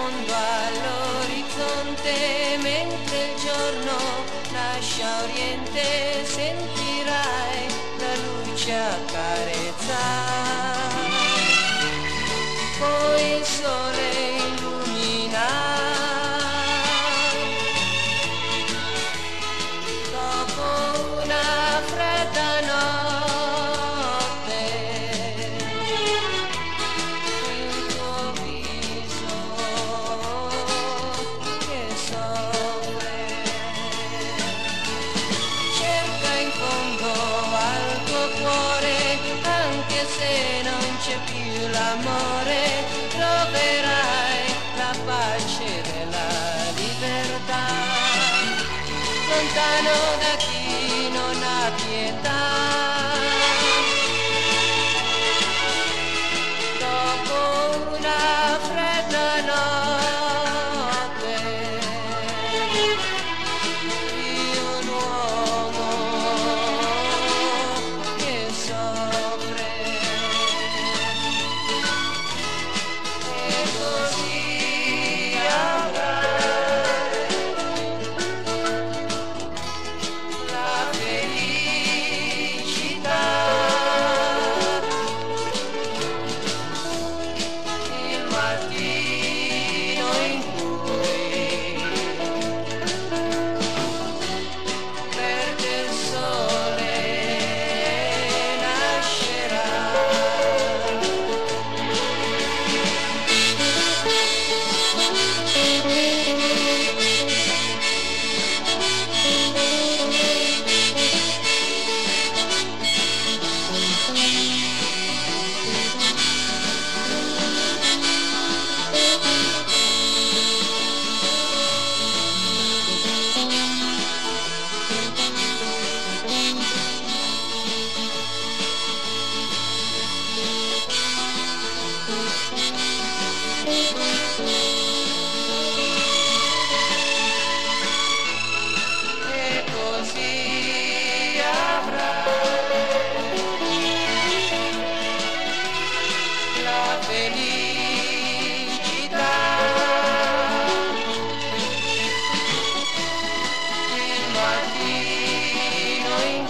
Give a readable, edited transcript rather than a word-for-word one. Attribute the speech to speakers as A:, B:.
A: fondo all'orizzonte, mentre il giorno lascia oriente, sentirai la luce accarezzare. Poi il sole illumina, dopo una fredda notte, il tuo viso che soffre, cerca in fondo al tuo cuore, anche se non c'è più l'amore, troverai la pace della libertà, lontano da chi non ha pietà. Dopo una fredda notte di un uomo che soffre, e così avrai la felicità, il mattino in cui verde il sole nascerà. E così avrai la felicità, il mattino in